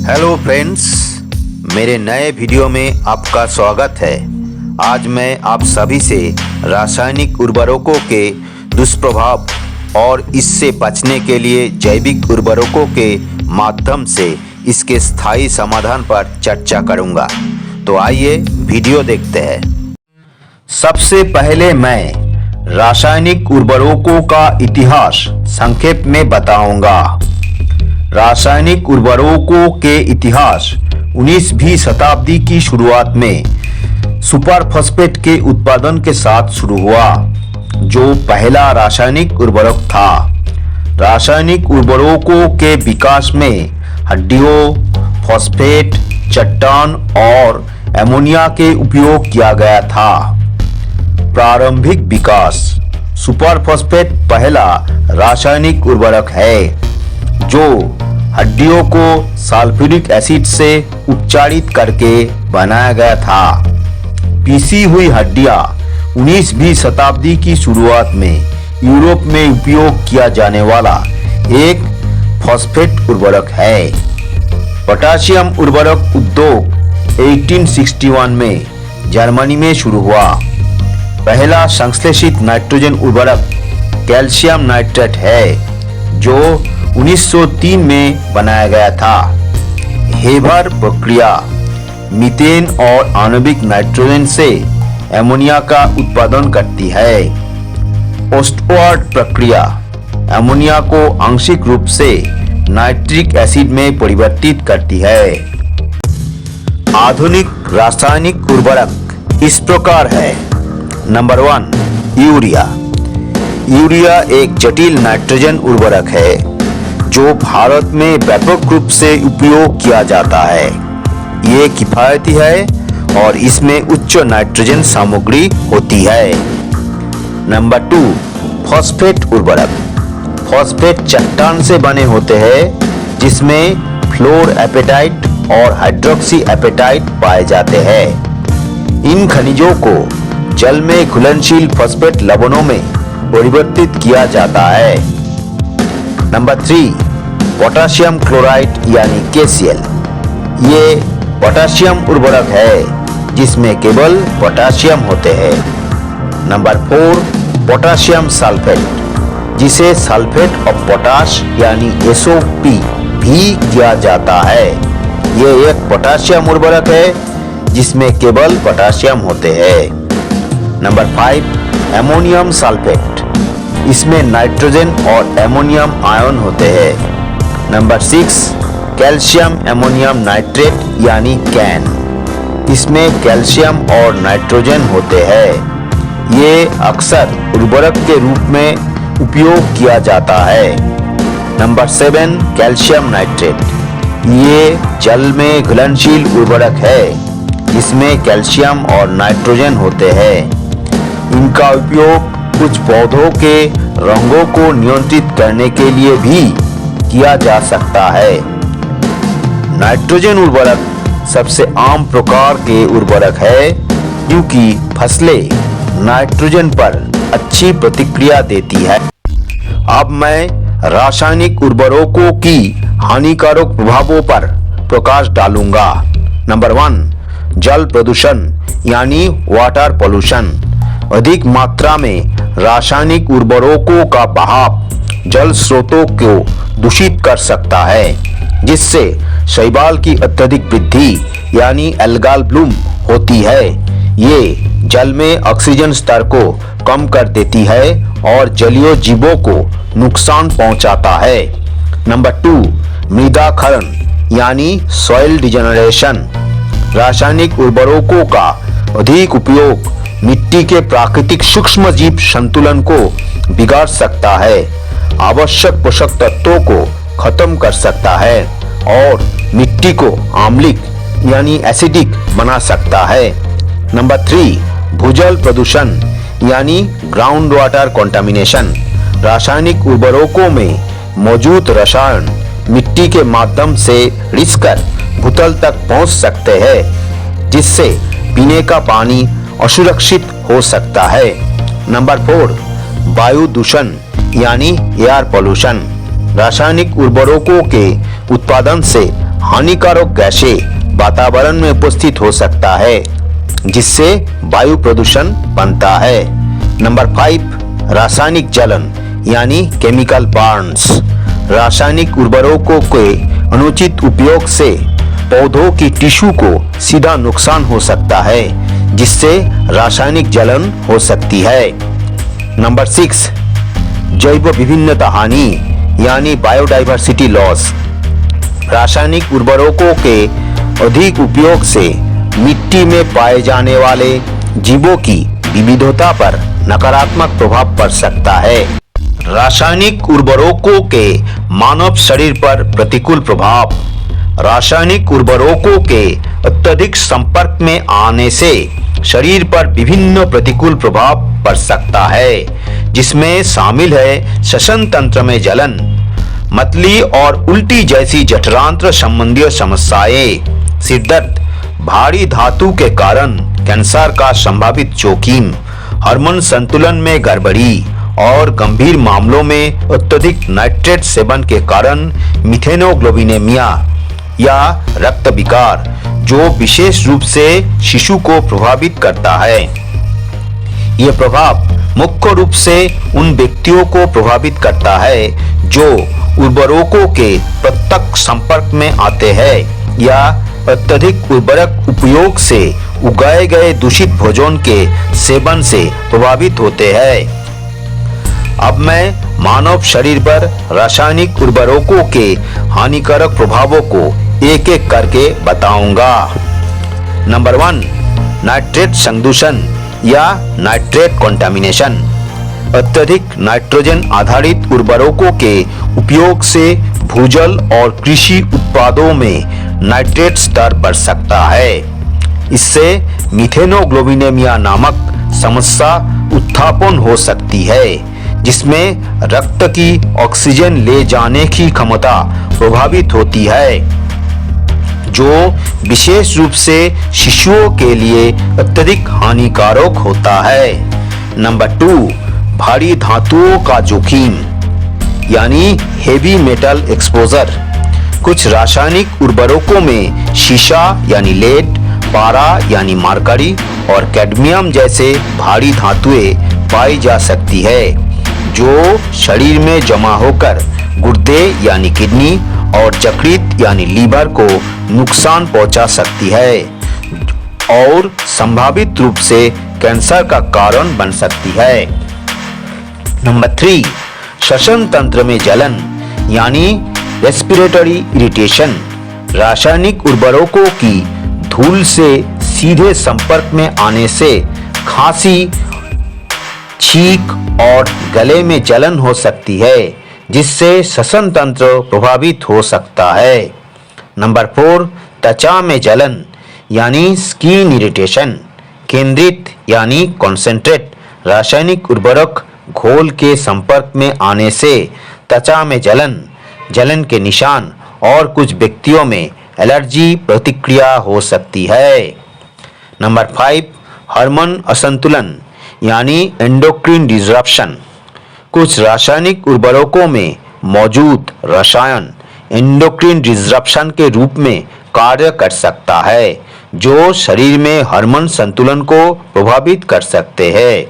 Hello friends, मेरे नए video में आपका स्वागत है। आज मैं आप सभी से रासायनिक उर्वरकों के दुष्प्रभाव और इससे बचने के लिए जैविक उर्वरकों के माध्यम से इसके स्थायी समाधान पर चर्चा करूंगा। तो आइए वीडियो देखते हैं। सबसे पहले मैं रासायनिक उर्वरकों का इतिहास संक्षेप में बताऊंगा। रासायनिक उर्वरकों के इतिहास 19वीं शताब्दी की शुरुआत में सुपर फॉस्फेट के उत्पादन के साथ शुरू हुआ, जो पहला रासायनिक उर्वरक था। रासायनिक उर्वरकों के विकास में हड्डियों, फॉस्फेट, चट्टान और एमोनिया के उपयोग किया गया था। प्रारंभिक विकास। सुपर फॉस्फेट पहला रासायनिक उर्वरक है जो हड्डियों को सल्फ्यूरिक एसिड से उपचारित करके बनाया गया था। पीसी हुई हड्डियां 19वीं शताब्दी की शुरुआत में यूरोप में उपयोग किया जाने वाला एक फॉस्फेट उर्वरक है। पोटाशियम उर्वरक उद्योग 1861 में जर्मनी में शुरू हुआ। पहला संश्लेषित नाइट्रोजन उर्वरक कैल्शियम नाइट्रेट है जो 1903 में बनाया गया था। हेबर प्रक्रिया मीथेन और आणविक नाइट्रोजन से एमोनिया का उत्पादन करती है। ओस्टवार्ड प्रक्रिया एमोनिया को आंशिक रूप से नाइट्रिक एसिड में परिवर्तित करती है। आधुनिक रासायनिक उर्वरक इस प्रकार है। Number 1, urea. यूरिया एक जटिल नाइट्रोजन उर्वरक है जो भारत में व्यापक रूप से उपयोग किया जाता है। ये किफायती है और इसमें उच्च नाइट्रोजन सामग्री होती है। नंबर 2, फॉस्फेट उर्वरक। फॉस्फेट चट्टान से बने होते हैं जिसमें फ्लोरएपेटाइट और हाइड्रोक्सी एपेटाइट पाए जाते हैं। इन खनिजों को जल में घुलनशील फॉस्फेट लवणों में परिवर्तित किया जाता है। नंबर 3, पोटाशियम क्लोराइड यानी KCl। ये पोटाशियम उर्वरक है जिसमें केवल पोटाशियम होते हैं। नंबर 4, पोटाशियम सल्फेट, जिसे सल्फेट ऑफ पोटाश यानी SOP भी किया जाता है। ये एक पोटाशियम उर्वरक है जिसमें केवल पोटाशियम होते हैं। Number 5, ammonium sulphate. इसमें नाइट्रोजन और एमोनियम आयन होते हैं। नंबर 6, कैल्शियम एमोनियम नाइट्रेट यानी कैन। इसमें कैल्शियम और नाइट्रोजन होते हैं। ये अक्सर उर्वरक के रूप में उपयोग किया जाता है। Number 7, calcium nitrate. ये जल में घुलनशील उर्वरक है जिसमें कैल्शियम और नाइट्रोजन होते हैं। इनका उपयोग कुछ पौधों के रंगों को नियंत्रित करने के लिए भी किया जा सकता है। नाइट्रोजन उर्वरक सबसे आम प्रकार के उर्वरक है क्योंकि फसलें नाइट्रोजन पर अच्छी प्रतिक्रिया देती है। अब मैं रासायनिक उर्वरकों की हानिकारक प्रभावों पर प्रकाश डालूंगा। नंबर 1, जल प्रदूषण यानी वाटर पोल्यूशन। अधिक मात्रा में रासायनिक उर्वरकों का बहाव जल स्रोतों को दूषित कर सकता है जिससे शैवाल की अत्यधिक वृद्धि यानी एल्गल ब्लूम होती है। ये जल में ऑक्सीजन स्तर को कम कर देती है और जलीय जीवों को नुकसान पहुंचाता है। नंबर 2, मृदा क्षरण यानी सॉइल डिजेनरेशन। रासायनिक उर्वरकों का अधिक उपयोग मिट्टी के प्राकृतिक सूक्ष्म जीव संतुलन को बिगाड़ सकता है, आवश्यक पोषक तत्वों को खत्म कर सकता है और मिट्टी को अम्लीय यानी एसिडिक बना सकता है। नंबर 3, भूजल प्रदूषण यानी ग्राउंड वाटर कंटामिनेशन। रासायनिक उर्वरकों में मौजूद रसायन मिट्टी के माध्यम से रिसकर भूतल तक पहुंच सकते हैं जिससे पीने का पानी असुरक्षित हो सकता है। नंबर 4, वायु दूषण यानी एयर पोल्यूशन। रासायनिक उर्वरकों के उत्पादन से हानिकारक गैसें वातावरण में उपस्थित हो सकता है, जिससे वायु प्रदूषण बनता है। नंबर 5, रासायनिक जलन यानी केमिकल बर्न्स। रासायनिक उर्वरकों के अनुचित उपयोग से पौधों की टिश्यू को सीधा नुकसान हो सकता है, जिससे रासायनिक जलन हो सकती है। नंबर 6, जैव विभिन्नता हानि यानी बायोडाइवर्सिटी लॉस। रासायनिक उर्वरकों के अधिक उपयोग से मिट्टी में पाए जाने वाले जीवों की विविधता पर नकारात्मक प्रभाव पड़ सकता है। रासायनिक उर्वरकों के मानव शरीर पर प्रतिकूल प्रभाव। रासायनिक उर्वरकों के अत्यधिक संपर्क में आने से शरीर पर विभिन्न प्रतिकूल प्रभाव पड़ सकता है, जिसमें शामिल है श्वसन तंत्र में जलन, मतली और उल्टी जैसी जठरांत्र संबंधी समस्याएं, सिरदर्द, भारी धातु के कारण कैंसर का संभावित जोखिम, हार्मोन संतुलन में गड़बड़ी और गंभीर मामलों में अत्यधिक नाइट्रेट सेवन के कारण मिथेनोग्लोबिनेमिया या रक्त विकार, जो विशेष रूप से शिशु को प्रभावित करता है। यह प्रभाव मुख्य रूप से उन व्यक्तियों को प्रभावित करता है जो उर्वरकों के प्रत्यक्ष संपर्क में आते हैं या अत्यधिक उर्वरक उपयोग से उगाए गए दूषित भोजन के सेवन से प्रभावित होते हैं। अब मैं मानव शरीर पर रासायनिक उर्वरकों के हानिकारक प्रभावों को एक एक करके बताऊंगा। नंबर 1, नाइट्रेट संदूषण या नाइट्रेट कंटामिनेशन। अत्यधिक नाइट्रोजन आधारित उर्वरकों के उपयोग से भूजल और कृषि उत्पादों में नाइट्रेट स्तर बढ़ सकता है। इससे मिथेनोग्लोबिनेमिया नामक समस्या उत्थापन हो सकती है, जिसमें रक्त की ऑक्सीजन ले जाने की क्षमता प्रभावित होती है, जो विशेष रूप से शिशुओं के लिए अत्यधिक हानिकारक होता है। नंबर 2, भारी धातुओं का जोखिम यानी हेवी मेटल एक्सपोजर। कुछ रासायनिक उर्वरकों में शीशा यानी लेड, पारा यानी मरकरी और कैडमियम जैसे भारी धातुएं पाई जा सकती है, जो शरीर में जमा होकर गुर्दे यानी किडनी और यकृत यानी लीवर को नुकसान पहुंचा सकती है और संभावित रूप से कैंसर का कारण बन सकती है। नंबर 3, श्वसन तंत्र में जलन यानी रेस्पिरेटरी इरिटेशन। रासायनिक उर्वरकों की धूल से सीधे संपर्क में आने से खांसी, छींक और गले में जलन हो सकती है, जिससे श्वसन तंत्र प्रभावित हो सकता है। नंबर 4, त्वचा में जलन यानी स्किन इरिटेशन। केंद्रित यानी कॉन्सेंट्रेट रासायनिक उर्वरक घोल के संपर्क में आने से त्वचा में जलन के निशान और कुछ व्यक्तियों में एलर्जी प्रतिक्रिया हो सकती है। नंबर 5, हार्मोन असंतुलन यानी एंडोक्राइन डिसरप्शन। कुछ रासायनिक उर्वरकों में मौजूद रसायन एंडोक्राइन डिसरप्शन के रूप में कार्य कर सकता है, जो शरीर में हार्मोन संतुलन को प्रभावित कर सकते हैं।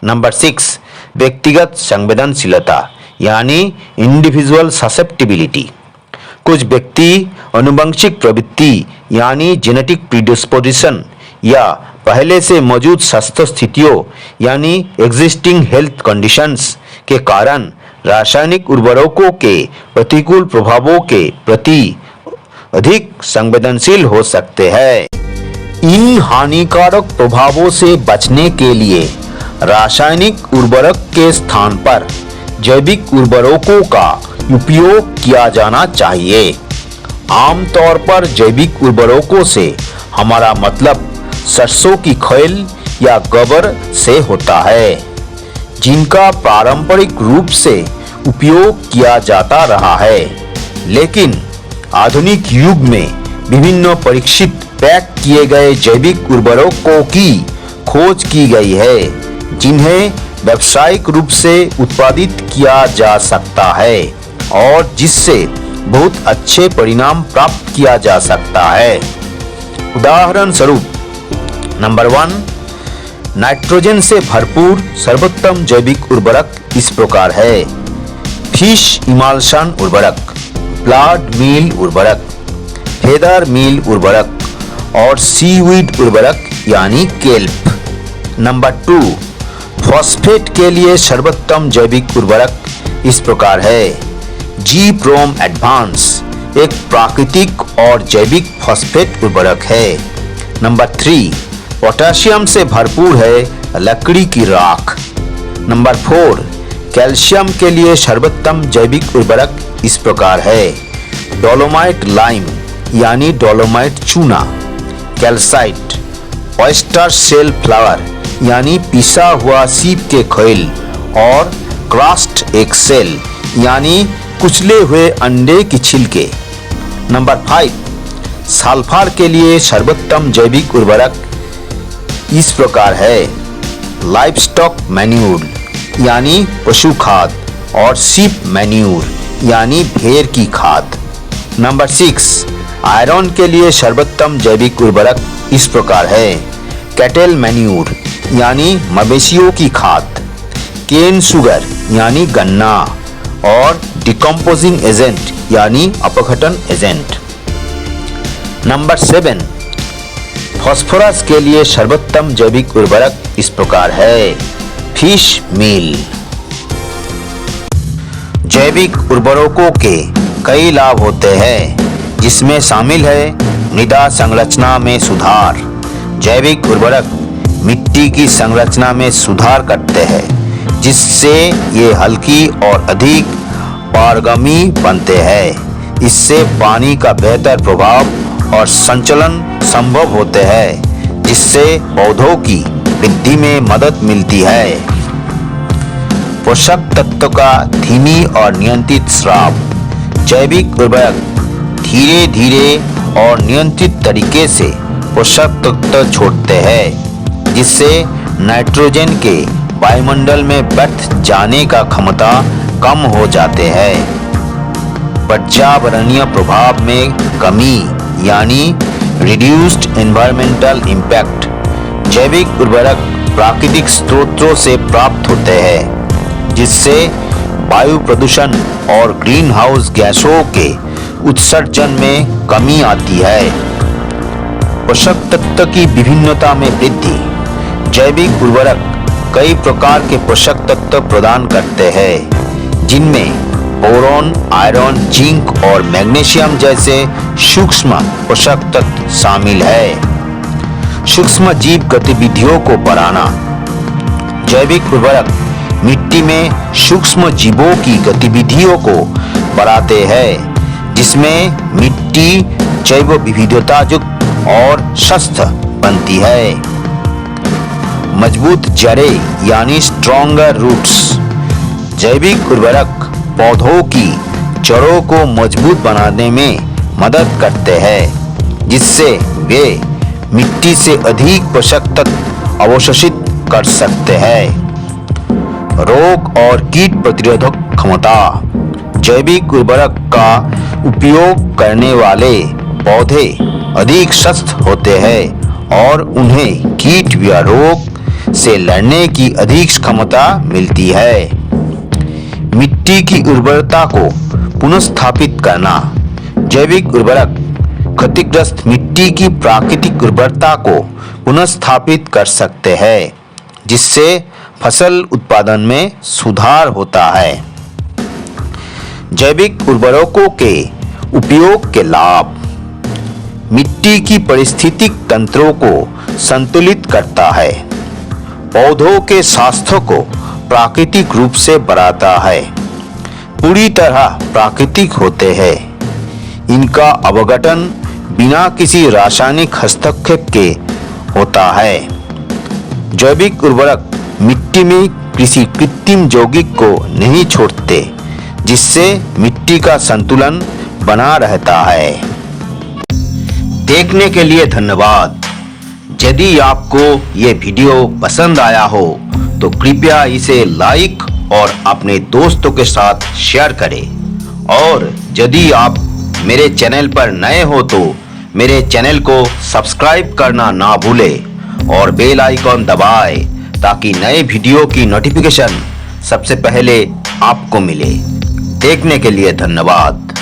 नंबर 6, व्यक्तिगत संवेदनशीलता यानी इंडिविजुअल ससेप्टिबिलिटी। कुछ व्यक्ति आनुवंशिक प्रवृत्ति यानी जेनेटिक प्रीडिस्पोजिशन या पहले से मौजूद स्वास्थ्य स्थितियों यानी एग्जिस्टिंग हेल्थ कंडीशंस के कारण रासायनिक उर्वरकों के प्रतिकूल प्रभावों के प्रति अधिक संवेदनशील हो सकते हैं। इन हानिकारक प्रभावों से बचने के लिए रासायनिक उर्वरक के स्थान पर जैविक उर्वरकों का उपयोग किया जाना चाहिए। आमतौर पर जैविक उर्वरकों से हमारा मतलब सरसों की खैल या गोबर से होता है, जिनका पारंपरिक रूप से उपयोग किया जाता रहा है, लेकिन आधुनिक युग में विभिन्न परीक्षित पैक किए गए जैविक उर्वरकों की खोज की गई है, जिन्हें व्यावसायिक रूप से उत्पादित किया जा सकता है और जिससे बहुत अच्छे परिणाम प्राप्त किया जा सकता है। उदाहरण स्वरूप, नंबर 1, नाइट्रोजन से भरपूर सर्वोत्तम जैविक उर्वरक इस प्रकार है: फिश इमल्शन उर्वरक, ब्लड मील उर्वरक, फेदर मील उर्वरक और सीवीड उर्वरक यानी केल्प। नंबर 2, फॉस्फेट के लिए सर्वोत्तम जैविक उर्वरक इस प्रकार है: जी प्रोम एडवांस एक प्राकृतिक और जैविक फॉस्फेट उर्वरक है। नंबर 3, पोटेशियम से भरपूर है लकड़ी की राख। नंबर 4, कैल्शियम के लिए सर्वोत्तम जैविक उर्वरक इस प्रकार है: डोलोमाइट लाइम यानी डोलोमाइट चूना, कैल्साइट, ऑयस्टर शेल फ्लावर यानी पिसा हुआ सीप के खोल और क्रस्ट एग शेल यानी कुचले हुए अंडे की छिलके। नंबर 5, सल्फर के लिए सर्वोत्तम जैविक उर्वरक इस प्रकार है: लाइवस्टॉक मैन्यूर यानी पशु खाद और सीप मैन्यूर यानी भेड़ की खाद। नंबर 6, आयरन के लिए सर्वोत्तम जैविक उर्वरक इस प्रकार है: कैटल मैन्यूर यानी मवेशियों की खाद, केन शुगर यानी गन्ना और डिकम्पोजिंग एजेंट यानी अपघटन एजेंट। नंबर 7, फास्फोरस के लिए सर्वोत्तम जैविक उर्वरक इस प्रकार है: फिश मील। जैविक उर्वरकों के कई लाभ होते हैं, जिसमें शामिल है मृदा संरचना में सुधार। जैविक उर्वरक मिट्टी की संरचना में सुधार करते हैं, जिससे ये हल्की और अधिक पारगमी बनते हैं। इससे पानी का बेहतर प्रभाव और संचलन संभव होते हैं, जिससे पौधों की वृद्धि में मदद मिलती है। पोषक तत्व का धीमी और नियंत्रित स्राव। जैविक उर्वरक धीरे धीरे और नियंत्रित तरीके से पोषक तत्व छोड़ते हैं, जिससे नाइट्रोजन के वायुमंडल में बढ़ जाने का क्षमता कम हो जाते हैं। पर्यावरणीय प्रभाव में कमी यानी रिड्यूस्ड एनवायरमेंटल इम्पैक्ट। जैविक उर्वरक प्राकृतिक स्रोतों से प्राप्त होते हैं, जिससे वायु प्रदूषण और ग्रीन हाउस गैसों के उत्सर्जन में कमी आती है। पोषक तत्व की विभिन्नता में वृद्धि। जैविक उर्वरक कई प्रकार के पोषक तत्व प्रदान करते हैं, जिनमें बोरॉन, आयरन, जिंक और मैग्नीशियम जैसे सूक्ष्म पोषक तत्व शामिल है। सूक्ष्म जीव गतिविधियों को बढ़ाना। जैविक उर्वरक मिट्टी में सूक्ष्म जीवों की गतिविधियों को बढ़ाते हैं, जिसमें मिट्टी जैव विविधता युक्त और स्वस्थ बनती है। मजबूत जड़ें यानी स्ट्रॉन्गर रूट्स। जैविक उर्वरक पौधों की जड़ों को मजबूत बनाने में मदद करते हैं, जिससे वे मिट्टी से अधिक पोषक तत्व अवशोषित कर सकते हैं। रोग और कीट प्रतिरोधक क्षमता। जैविक उर्वरक का उपयोग करने वाले पौधे अधिक स्वस्थ होते हैं और उन्हें कीट या रोग से लड़ने की अधिक क्षमता मिलती है। मिट्टी की उर्वरता को पुनर्स्थापित करना। जैविक उर्वरक क्षतिग्रस्त मिट्टी की प्राकृतिक उर्वरता को पुनर्स्थापित कर सकते हैं, जिससे फसल उत्पादन में सुधार होता है। जैविक उर्वरकों के उपयोग के लाभ। मिट्टी की पारिस्थितिक तंत्रों को संतुलित करता है, पौधों के स्वास्थ्य को प्राकृतिक रूप से बढ़ाता है, पूरी तरह प्राकृतिक होते हैं। इनका अवघटन बिना किसी रासायनिक हस्तक्षेप के होता है। जैविक उर्वरक मिट्टी में किसी कृत्रिम यौगिक को नहीं छोड़ते, जिससे मिट्टी का संतुलन बना रहता है। देखने के लिए धन्यवाद। यदि आपको ये वीडियो पसंद आया हो तो कृपया इसे लाइक और अपने दोस्तों के साथ शेयर करें और यदि आप मेरे चैनल पर नए हो तो मेरे चैनल को सब्सक्राइब करना ना भूलें और बेल आइकॉन दबाएं ताकि नए वीडियो की नोटिफिकेशन सबसे पहले आपको मिले। देखने के लिए धन्यवाद।